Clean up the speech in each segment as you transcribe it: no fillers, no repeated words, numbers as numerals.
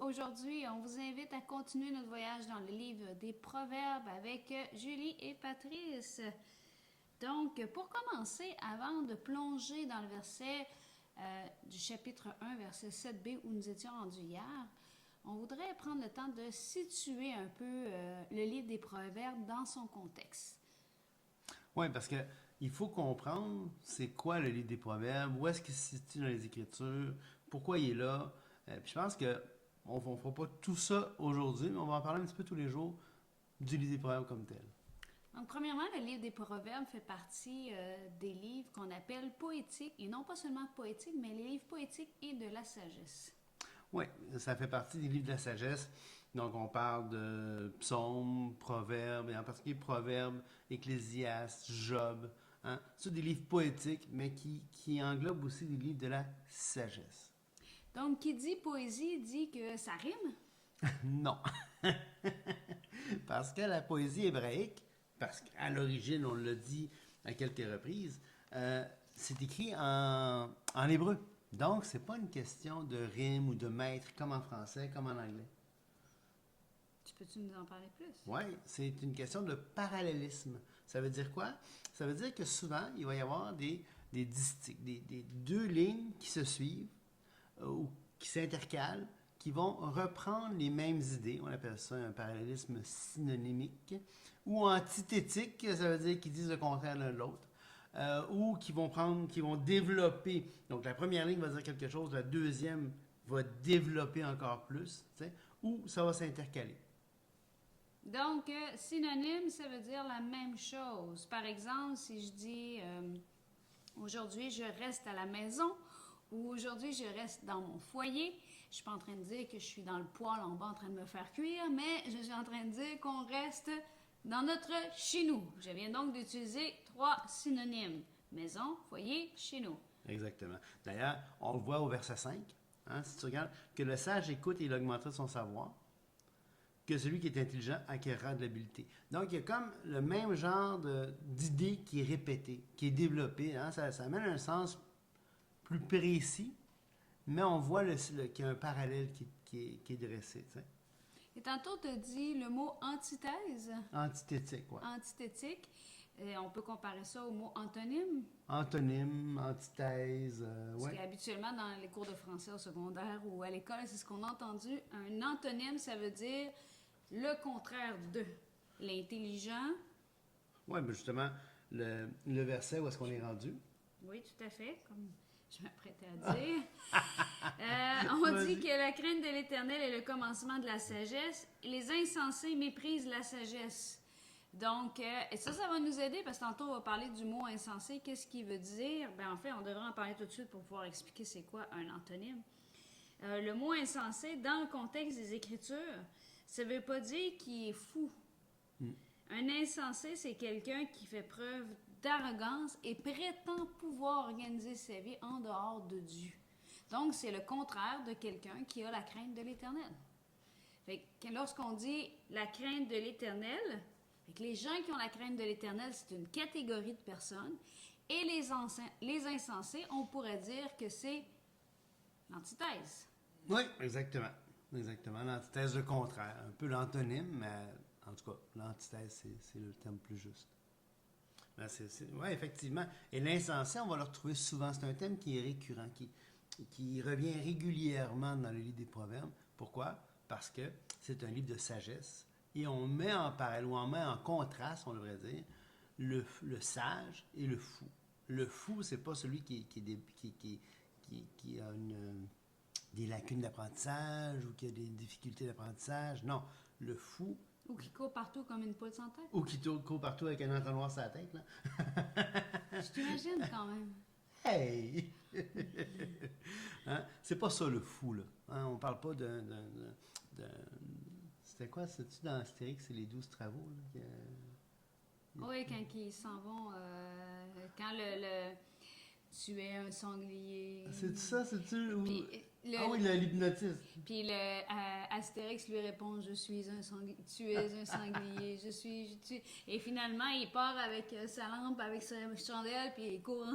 aujourd'hui, on vous invite à continuer notre voyage dans le livre des Proverbes avec Julie et Patrice. Donc, pour commencer, avant de plonger dans le verset du chapitre 1, verset 7b, où nous étions rendus hier, on voudrait prendre le temps de situer un peu le livre des Proverbes dans son contexte. Oui, parce que il faut comprendre c'est quoi le livre des Proverbes, où est-ce qu'il se situe dans les Écritures, pourquoi il est là. Puis je pense que on ne fera pas tout ça aujourd'hui, mais on va en parler un petit peu tous les jours du livre des Proverbes comme tel. Donc, premièrement, le livre des Proverbes fait partie des livres qu'on appelle poétiques, et non pas seulement poétiques, mais les livres poétiques et de la sagesse. Oui, ça fait partie des livres de la sagesse. Donc, on parle de psaumes, proverbes, et en particulier proverbes, Ecclésiaste, Job. Hein? Ce sont des livres poétiques, mais qui englobent aussi des livres de la sagesse. Donc, qui dit poésie dit que ça rime. Non. Parce que la poésie hébraïque, parce qu'à l'origine, on l'a dit à quelques reprises, c'est écrit en hébreu. Donc, c'est pas une question de rime ou de maître comme en français, comme en anglais. Tu peux-tu nous en parler plus? Oui, c'est une question de parallélisme. Ça veut dire quoi? Ça veut dire que souvent, il va y avoir des distiques, des deux lignes qui se suivent ou qui s'intercalent, qui vont reprendre les mêmes idées. On appelle ça un parallélisme synonymique. Ou antithétique, ça veut dire qu'ils disent le contraire l'un de l'autre. Ou qui vont développer. Donc la première ligne va dire quelque chose, la deuxième va développer encore plus, ou ça va s'intercaler. Donc, synonyme, ça veut dire la même chose. Par exemple, si je dis aujourd'hui je reste à la maison ou aujourd'hui je reste dans mon foyer, je suis pas en train de dire que je suis dans le poêle en bas en train de me faire cuire, mais je suis en train de dire qu'on reste dans notre chez nous. Je viens donc d'utiliser 3 synonymes. Maison, foyer, chez nous. Exactement. D'ailleurs, on le voit au verset 5, hein, si tu regardes, que le sage écoute et il augmentera son savoir, que celui qui est intelligent acquérera de l'habileté. Donc, il y a comme le même genre d'idée qui est répétée, qui est développée. Hein, ça amène un sens plus précis, mais on voit qu'il y a un parallèle qui est dressé. T'sais. Et tantôt, tu as dit le mot antithèse. Antithétique, oui. Antithétique. Et on peut comparer ça au mot antonyme. Antonyme, antithèse, Parce ouais. qu'habituellement, dans les cours de français au secondaire ou à l'école, c'est ce qu'on a entendu. Un antonyme, ça veut dire le contraire de. L'intelligent. Oui, mais justement, le verset où est-ce qu'on est rendu? Oui, tout à fait, comme je m'apprêtais à dire. On dit que la crainte de l'Éternel est le commencement de la sagesse. Les insensés méprisent la sagesse. Donc, et ça va nous aider parce que tantôt, on va parler du mot insensé. Qu'est-ce qu'il veut dire? Ben, en fait, on devrait en parler tout de suite pour pouvoir expliquer c'est quoi un antonyme. Le mot insensé, dans le contexte des Écritures, ça ne veut pas dire qu'il est fou. Un insensé, c'est quelqu'un qui fait preuve d'arrogance et prétend pouvoir organiser sa vie en dehors de Dieu. Donc, c'est le contraire de quelqu'un qui a la crainte de l'Éternel. Fait que lorsqu'on dit la crainte de l'Éternel, les gens qui ont la crainte de l'Éternel, c'est une catégorie de personnes. Et les insensés, on pourrait dire que c'est l'antithèse. Oui, exactement. Exactement. L'antithèse, le contraire. Un peu l'antonyme, mais en tout cas, l'antithèse, c'est le terme plus juste. Oui, effectivement. Et l'insensé, on va le retrouver souvent. C'est un thème qui est récurrent, qui revient régulièrement dans le livre des Proverbes. Pourquoi? Parce que c'est un livre de sagesse. Et on met en parallèle, ou on met en contraste, on devrait dire, le sage et le fou. Le fou, c'est pas celui qui a des lacunes d'apprentissage ou qui a des difficultés d'apprentissage. Non, le fou... Ou qui court partout comme une poule sans tête. Ou qui court partout avec un entonnoir sur la tête, là. Je t'imagine quand même. Hey! Hein? C'est pas ça le fou, là. Hein? On parle pas de... C'était quoi? C'est-tu dans Astérix, c'est les 12 travaux, là? Oui, quand ils s'en vont, quand tu es un sanglier. C'est ça, c'est-tu? Puis, Ah oui, l'hypnotiste. Puis Astérix lui répond, je suis un sanglier, tu es un sanglier, Et finalement, il part avec sa lampe, avec sa chandelle, puis il court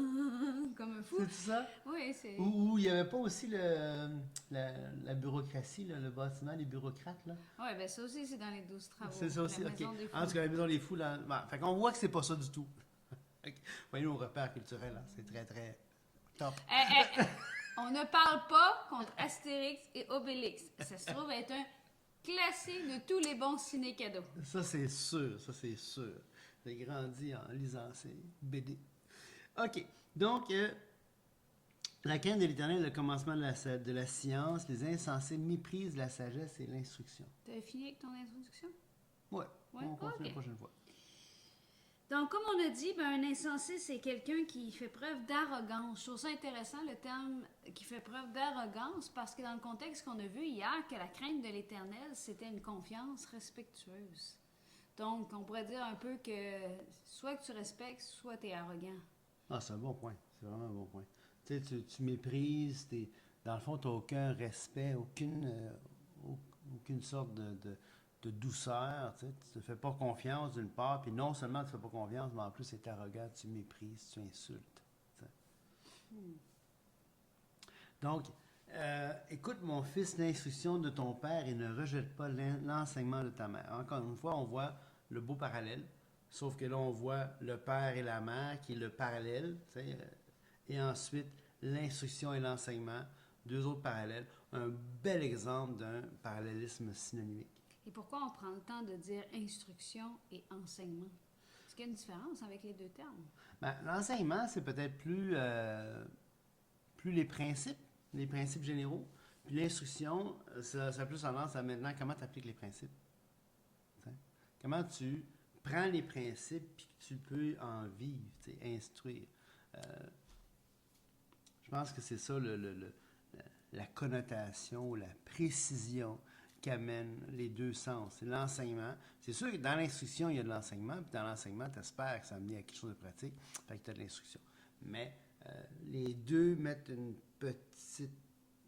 comme un fou. C'est ça? Oui, c'est... Ou il n'y avait pas aussi la bureaucratie, là, le bâtiment, les bureaucrates, là? Oui, ben ça aussi, c'est dans les 12 travaux. C'est ça aussi, La ok. Maison des Fous. En tout cas, la maison des fous, là. Bon, fait qu'on voit que c'est pas ça du tout. Voyez nos repères culturels, là. C'est très, très top. On ne parle pas contre Astérix et Obélix. Ça se trouve être un classique de tous les bons ciné-cadeaux. Ça, c'est sûr. Ça, c'est sûr. J'ai grandi en lisant ces BD. OK. Donc, la crainte de l'éternel, le commencement de la science, les insensés méprisent la sagesse et l'instruction. Tu as fini avec ton introduction? Ouais. Ouais? On continue Ok. la prochaine fois. Donc, comme on a dit, ben, un insensé, c'est quelqu'un qui fait preuve d'arrogance. Je trouve ça intéressant, le terme qui fait preuve d'arrogance, parce que dans le contexte qu'on a vu hier, que la crainte de l'Éternel, c'était une confiance respectueuse. Donc, on pourrait dire un peu que soit que tu respectes, soit tu es arrogant. Ah, c'est un bon point. C'est vraiment un bon point. Tu sais, tu méprises, dans le fond, tu n'as aucun respect, aucune sorte de douceur. Tu ne te fais pas confiance d'une part, puis non seulement tu ne fais pas confiance, mais en plus, tu es arrogant, tu méprises, tu insultes. Donc, écoute, mon fils, l'instruction de ton père et ne rejette pas l'enseignement de ta mère. Encore une fois, on voit le beau parallèle, sauf que là, on voit le père et la mère qui est le parallèle, tu sais, et ensuite l'instruction et l'enseignement, deux autres parallèles. Un bel exemple d'un parallélisme synonymique. Et pourquoi on prend le temps de dire instruction et enseignement? Est-ce qu'il y a une différence avec les deux termes? Ben, l'enseignement, c'est peut-être plus les principes généraux. Puis l'instruction, ça a plus tendance à maintenant comment tu appliques les principes. T'sais? Comment tu prends les principes puis que tu peux en vivre, instruire. Je pense que c'est ça la connotation, la précision qu'amènent les deux sens. C'est l'enseignement. C'est sûr que dans l'instruction, il y a de l'enseignement, puis dans l'enseignement, tu espères que ça amène à quelque chose de pratique, fait que tu as de l'instruction. Mais les deux mettent une petite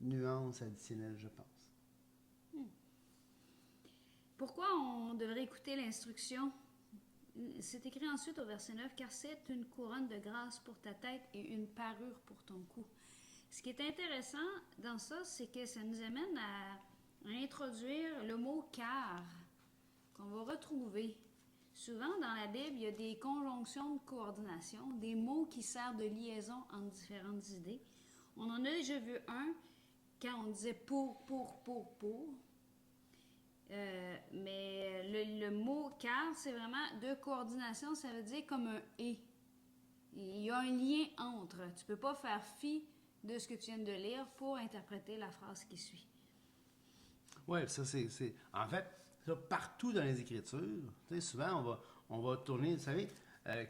nuance additionnelle, je pense. Pourquoi on devrait écouter l'instruction? C'est écrit ensuite au verset 9, « Car c'est une couronne de grâce pour ta tête et une parure pour ton cou. » Ce qui est intéressant dans ça, c'est que ça nous amène à introduire le mot « car » qu'on va retrouver. Souvent, dans la Bible, il y a des conjonctions de coordination, des mots qui servent de liaison entre différentes idées. On en a déjà vu un quand on disait pour. Mais le mot « car », c'est vraiment de coordination, ça veut dire comme un « et ». Il y a un lien entre. Tu ne peux pas faire fi de ce que tu viens de lire pour interpréter la phrase qui suit. Oui, ça c'est... En fait, ça, partout dans les Écritures, tu sais, souvent on va tourner... Vous savez,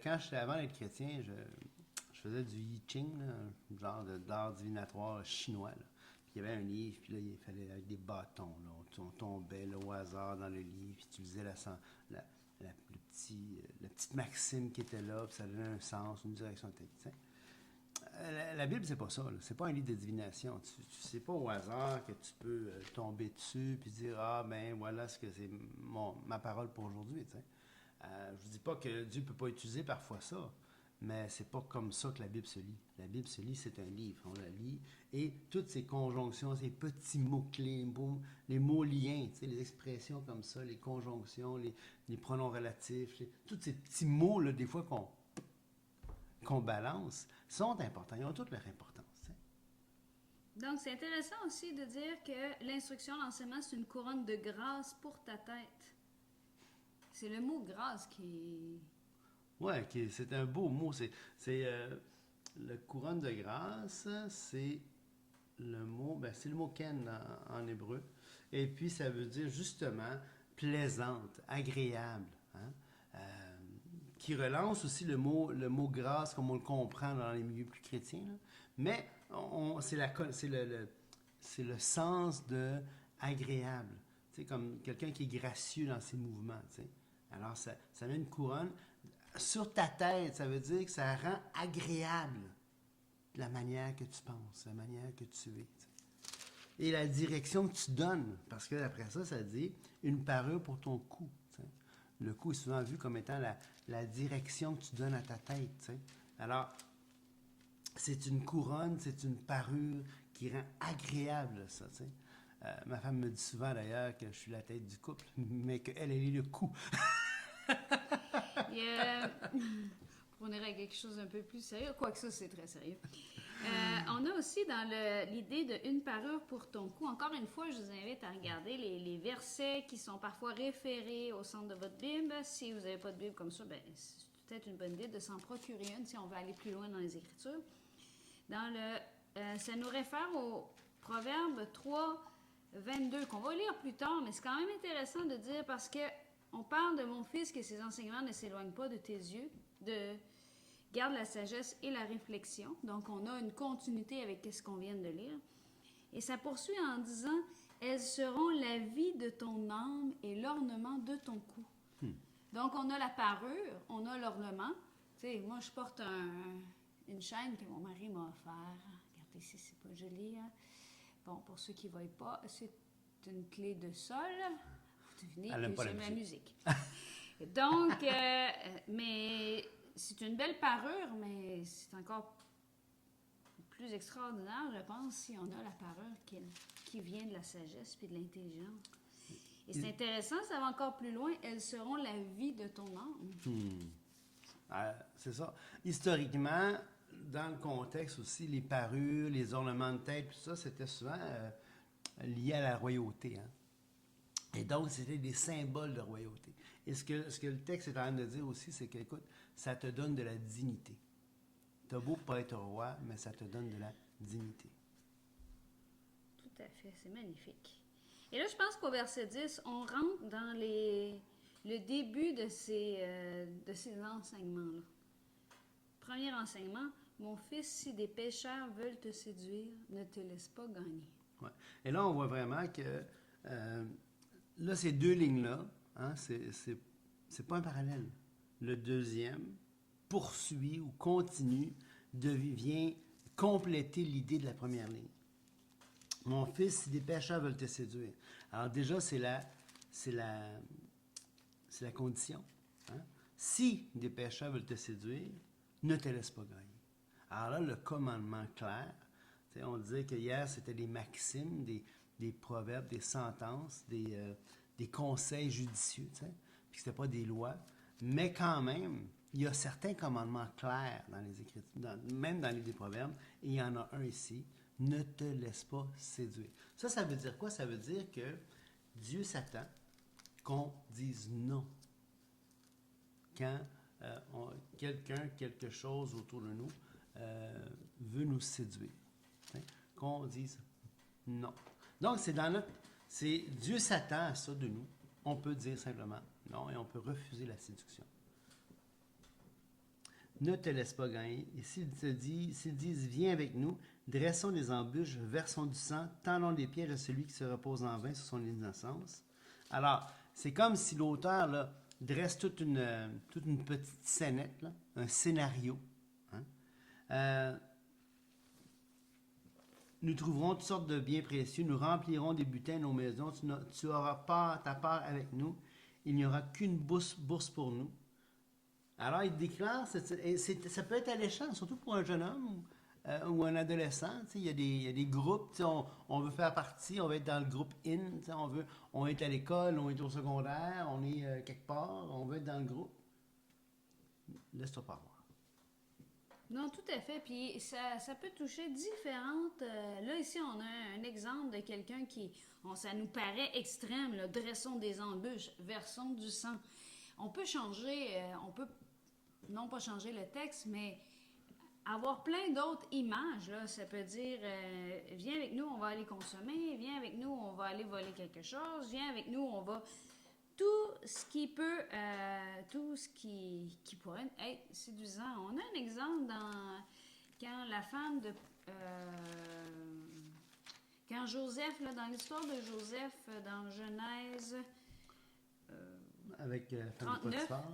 quand j'étais avant d'être chrétien, je faisais du I Ching, là, un genre d'art divinatoire chinois, là. Puis il y avait un livre, puis là, il fallait avec des bâtons, là, on tombait là, au hasard dans le livre, puis tu lisais la petite maxime qui était là, puis ça donnait un sens, une direction. La Bible, c'est pas ça. Là. C'est pas un livre de divination. Tu sais pas au hasard que tu peux tomber dessus puis dire ah ben voilà ce que c'est ma parole pour aujourd'hui. Je dis pas que Dieu peut pas utiliser parfois ça, mais c'est pas comme ça que la Bible se lit. La Bible se lit, c'est un livre. On la lit et toutes ces conjonctions, ces petits mots-clés, les mots liens, les expressions comme ça, les conjonctions, les pronoms relatifs, tous ces petits mots là, des fois qu'on balance, sont importants. Ils ont toute leur importance. T'sais. Donc, c'est intéressant aussi de dire que l'instruction, l'enseignement, c'est une couronne de grâce pour ta tête. C'est le mot grâce qui... Oui, c'est un beau mot. Le couronne de grâce, c'est le mot ken en hébreu. Et puis, ça veut dire justement plaisante, agréable. Hein? Qui relance aussi le mot grâce comme on le comprend dans les milieux plus chrétiens. Là. Mais c'est le sens de agréable. Tu sais, comme quelqu'un qui est gracieux dans ses mouvements. Tu sais. Alors, ça met une couronne sur ta tête. Ça veut dire que ça rend agréable la manière que tu penses, la manière que tu es. Tu sais. et la direction que tu donnes. Parce que après ça, ça dit une parure pour ton cou. T'sais. Le cou est souvent vu comme étant la direction que tu donnes à ta tête. T'sais. Alors, c'est une couronne, c'est une parure qui rend agréable ça. T'sais. Ma femme me dit souvent d'ailleurs que je suis la tête du couple, mais qu'elle est le cou. Pour venir à quelque chose un peu plus sérieux, quoique ça, c'est très sérieux. On a aussi dans l'idée de une parure pour ton cou. Encore une fois, je vous invite à regarder les versets qui sont parfois référés au centre de votre Bible. Si vous n'avez pas de Bible comme ça, ben, c'est peut-être une bonne idée de s'en procurer une si on veut aller plus loin dans les Écritures. Ça nous réfère au Proverbe 3, 22, qu'on va lire plus tard, mais c'est quand même intéressant de dire parce que on parle de mon fils que ses enseignements ne s'éloignent pas de tes yeux, garde la sagesse et la réflexion. Donc, on a une continuité avec ce qu'on vient de lire. Et ça poursuit en disant, elles seront la vie de ton âme et l'ornement de ton cou. Donc, on a la parure, on a l'ornement. Tu sais, moi, je porte une chaîne que mon mari m'a offert. Regardez ici, c'est pas joli, hein? Bon, pour ceux qui ne voient pas, c'est une clé de sol. Vous devinez que c'est ma musique. Donc, mais c'est une belle parure, mais c'est encore plus extraordinaire, je pense, si on a la parure qui vient de la sagesse puis de l'intelligence. Et c'est intéressant, ça va encore plus loin. Elles seront la vie de ton âme. C'est ça. Historiquement, dans le contexte aussi, les parures, les ornements de tête, tout ça, c'était souvent lié à la royauté. Hein? Et donc, c'était des symboles de royauté. Et ce que le texte est en train de dire aussi, c'est que, écoute, ça te donne de la dignité. Tu as beau pas être roi, mais ça te donne de la dignité. Tout à fait, c'est magnifique. Et là, je pense qu'au verset 10, on rentre dans le début de ces enseignements-là. Premier enseignement, mon fils, si des pécheurs veulent te séduire, ne te laisse pas gagner. Ouais. Et là, on voit vraiment que là, ces deux lignes-là, hein, c'est pas un parallèle. Le deuxième poursuit ou continue, vient compléter l'idée de la première ligne. Mon fils, si des pécheurs veulent te séduire. Alors déjà, c'est la condition. Hein? Si des pécheurs veulent te séduire, ne te laisse pas gagner. Alors là, le commandement clair, on disait que hier, c'était des maximes, des proverbes, des sentences, des conseils judicieux, puis que c'était pas des lois. Mais quand même, il y a certains commandements clairs dans les Écritures, même dans les livres des proverbes, et il y en a un ici, ne te laisse pas séduire. Ça veut dire quoi? Ça veut dire que Dieu s'attend qu'on dise non. Quand quelque chose autour de nous veut nous séduire. Hein? Qu'on dise non. Donc, Dieu s'attend à ça de nous. On peut dire simplement non et on peut refuser la séduction. Ne te laisse pas gagner. Et s'ils disent, viens avec nous, dressons des embûches, versons du sang, tendons des pièges à celui qui se repose en vain sur son innocence. Alors, c'est comme si l'auteur là, dresse toute une petite scénette, là, un scénario. Hein? Nous trouverons toutes sortes de biens précieux, nous remplirons des butins nos maisons, tu auras ta part avec nous, il n'y aura qu'une bourse pour nous. Alors, il déclare, ça peut être alléchant, surtout pour un jeune homme ou un adolescent. Il y a des groupes, on veut faire partie, on veut être dans le groupe IN, on est à l'école, on est au secondaire, on est quelque part, on veut être dans le groupe. Laisse-toi pas voir. Non, tout à fait. Puis ça peut toucher différentes... là, ici, on a un exemple de quelqu'un ça nous paraît extrême, là, dressons des embûches, versons du sang. On peut changer, non pas changer le texte, mais avoir plein d'autres images. Là. Ça peut dire, viens avec nous, on va aller consommer, viens avec nous, on va aller voler quelque chose, viens avec nous, on va... Tout ce qui peut, tout ce qui pourrait être séduisant. On a un exemple quand la femme de... quand Joseph, là, dans l'histoire de Joseph, dans Genèse... Avec la femme 39, de Potiphar.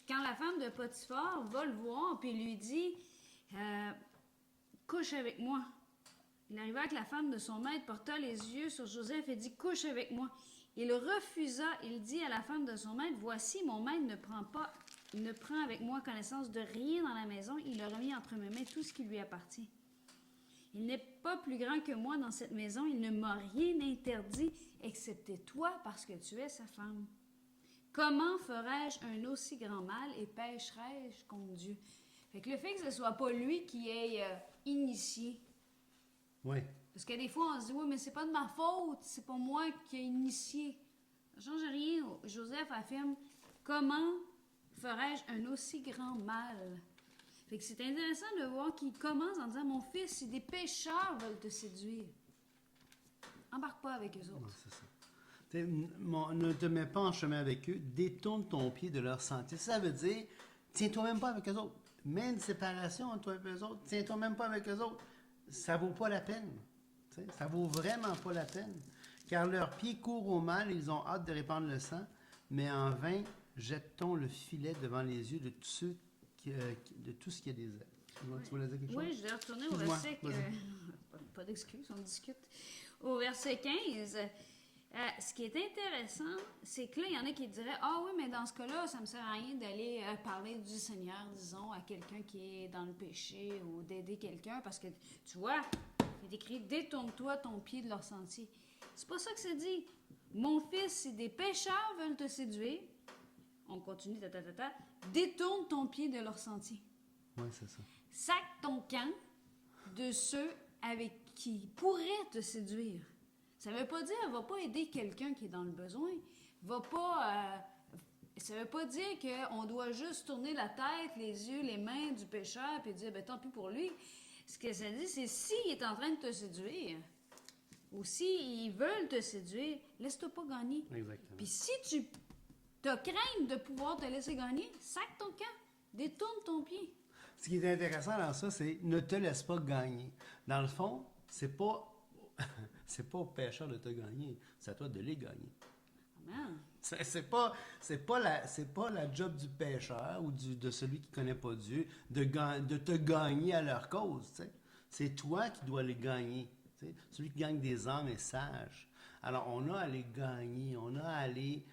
Quand la femme de Potiphar va le voir puis lui dit couche avec moi. Il arriva que la femme de son maître porta les yeux sur Joseph et dit, couche avec moi. Il refusa, il dit à la femme de son maître, voici, mon maître ne prend avec moi connaissance de rien dans la maison. Il a remis entre mes mains tout ce qui lui appartient. Il n'est pas plus grand que moi dans cette maison. Il ne m'a rien interdit, excepté toi, parce que tu es sa femme. Comment ferais-je un aussi grand mal et pécherais-je contre Dieu? Fait que le fait que ce soit pas lui qui ait initié. Oui. Parce que des fois, on se dit, oui, mais c'est pas de ma faute, c'est pas moi qui ai initié. Ça change rien. Joseph affirme, comment ferais-je un aussi grand mal? Fait que c'est intéressant de voir qu'il commence en disant, mon fils, si des pécheurs veulent te séduire, embarque pas avec eux autres. Ouais, c'est ça. Ne te mets pas en chemin avec eux, détourne ton pied de leur sentier. Ça veut dire, tiens-toi même pas avec eux autres. Mets une séparation entre toi et eux autres. Tiens-toi même pas avec eux autres. Ça vaut pas la peine. T'sais, ça vaut vraiment pas la peine. Car leurs pieds courent au mal, ils ont hâte de répandre le sang, mais en vain jette-t-on le filet devant les yeux de tous ceux de tout ce qui a des ailes. Tu voulais dire quelque chose? Oui, je vais retourner au verset... pas d'excuses, on discute. Au verset 15... ce qui est intéressant, c'est que là, il y en a qui diraient, ah oui, mais dans ce cas-là, ça me sert à rien d'aller parler du Seigneur, disons, à quelqu'un qui est dans le péché ou d'aider quelqu'un, parce que, tu vois, il est écrit, détourne-toi ton pied de leur sentier. C'est pas ça que c'est dit. Mon fils, si des pécheurs veulent te séduire, on continue, détourne ton pied de leur sentier. Oui, c'est ça. Sac ton camp de ceux avec qui pourraient te séduire. Ça ne veut pas dire, va pas aider quelqu'un qui est dans le besoin. Ça veut pas dire qu'on doit juste tourner la tête, les yeux, les mains du pécheur puis dire, ben tant pis pour lui. Ce que ça dit, c'est s'il est en train de te séduire ou s'ils veulent te séduire, laisse-toi pas gagner. Exactement. Puis si tu as crainte de pouvoir te laisser gagner, sac ton camp, détourne ton pied. Ce qui est intéressant dans ça, c'est ne te laisse pas gagner. Dans le fond, c'est pas au pécheur de te gagner, c'est à toi de les gagner. Amen. C'est pas la job du pécheur ou de celui qui connaît pas Dieu de te gagner à leur cause. T'sais. C'est toi qui dois les gagner. T'sais. Celui qui gagne des âmes est sage. Alors on a à les gagner, on a à les.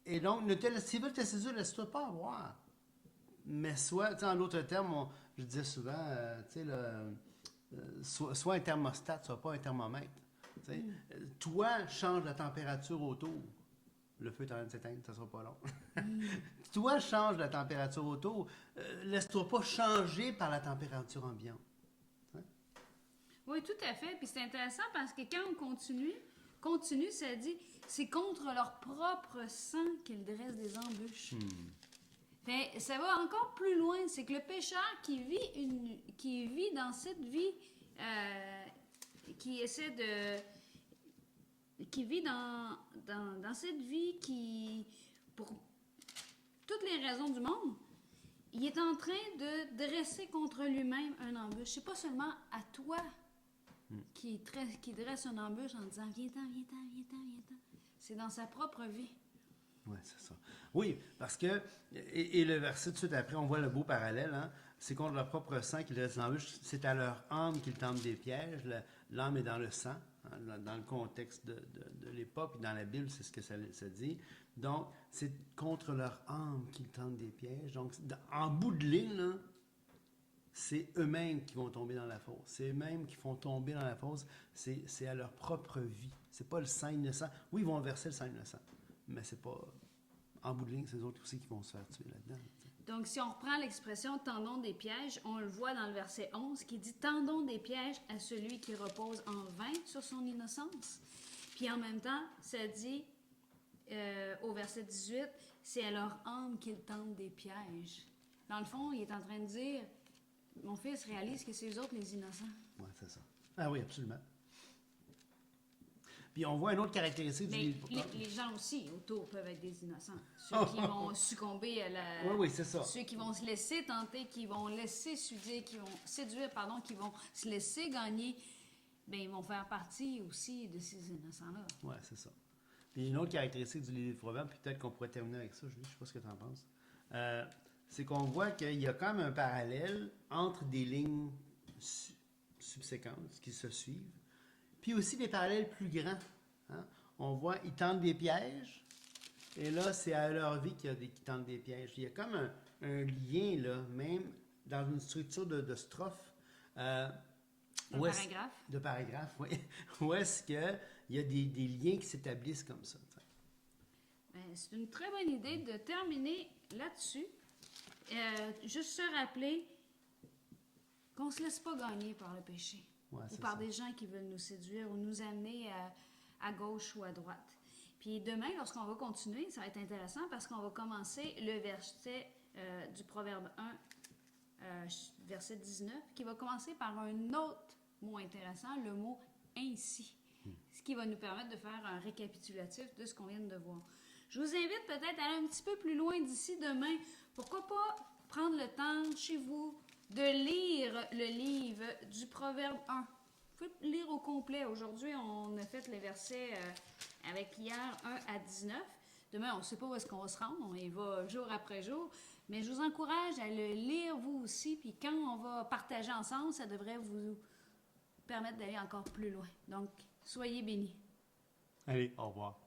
Et donc, s'ils veulent te séduire, laisse-toi pas avoir. Mais soit, en d'autres termes, je disais souvent, soit un thermostat, soit pas un thermomètre. Toi, change la température autour. Le feu est en train de s'éteindre, ça sera pas long. Toi, change la température autour. Laisse-toi pas changer par la température ambiante. Oui, tout à fait. Puis c'est intéressant parce que quand on continue, ça dit, c'est contre leur propre sang qu'ils dressent des embûches. Fait, ça va encore plus loin. C'est que le pécheur qui vit dans cette vie, qui vit dans cette vie pour toutes les raisons du monde, il est en train de dresser contre lui-même un embûche. C'est pas seulement à toi qui dresse un embûche en disant viens-t'en, viens-t'en, viens-t'en, viens-t'en. C'est dans sa propre vie. Oui, c'est ça. Oui, parce que, et le verset tout de suite après, on voit le beau parallèle, hein? C'est contre leur propre sang qu'ils dressent l'embûche, c'est à leur âme qu'ils tendent des pièges, l'âme est dans le sang, hein? Dans le contexte de l'époque, dans la Bible, c'est ce que ça dit. Donc, c'est contre leur âme qu'ils tendent des pièges. Donc, en bout de ligne, là, c'est eux-mêmes qui vont tomber dans la fosse. C'est eux-mêmes qui font tomber dans la fosse. C'est à leur propre vie. C'est pas le sang innocent. Oui, ils vont verser le sang innocent, mais c'est pas... En bout de ligne, c'est eux autres aussi qui vont se faire tuer là-dedans. Donc, si on reprend l'expression « tendons des pièges », on le voit dans le verset 11 qui dit « tendons des pièges à celui qui repose en vain sur son innocence ». Puis en même temps, ça dit au verset 18 « c'est à leur âme qu'ils tendent des pièges ». Dans le fond, il est en train de dire « mon fils réalise que c'est eux autres les innocents ». Oui, c'est ça. Ah oui, absolument. Puis on voit une autre caractéristique du livre. Les gens aussi autour peuvent être des innocents. Ceux qui vont succomber à la... Oui, c'est ça. Ceux qui vont se laisser tenter, qui vont laisser séduire, qui vont se laisser gagner, bien, ils vont faire partie aussi de ces innocents-là. Oui, c'est ça. Puis une autre caractéristique du livre des Proverbes, puis peut-être qu'on pourrait terminer avec ça, Julie, je ne sais pas ce que tu en penses, c'est qu'on voit qu'il y a quand même un parallèle entre des lignes subséquentes qui se suivent. Puis aussi des parallèles plus grands. Hein. On voit, ils tentent des pièges. Et là, c'est à leur vie qu'il y a qui tentent des pièges. Il y a comme un lien, là, même dans une structure de strophe. De paragraphe, oui. Où est-ce qu'il y a des liens qui s'établissent comme ça. C'est une très bonne idée de terminer là-dessus. Juste se rappeler qu'on ne se laisse pas gagner par le péché. Ou par des gens qui veulent nous séduire ou nous amener à gauche ou à droite. Puis demain, lorsqu'on va continuer, ça va être intéressant parce qu'on va commencer le verset du Proverbe 1, verset 19, qui va commencer par un autre mot intéressant, le mot « ainsi », ce qui va nous permettre de faire un récapitulatif de ce qu'on vient de voir. Je vous invite peut-être à aller un petit peu plus loin d'ici demain. Pourquoi pas prendre le temps chez vous de lire le livre du Proverbe 1. Vous pouvez lire au complet. Aujourd'hui, on a fait les versets avec hier 1 à 19. Demain, on ne sait pas où est-ce qu'on va se rendre. On y va jour après jour. Mais je vous encourage à le lire vous aussi. Puis quand on va partager ensemble, ça devrait vous permettre d'aller encore plus loin. Donc, soyez bénis. Allez, au revoir.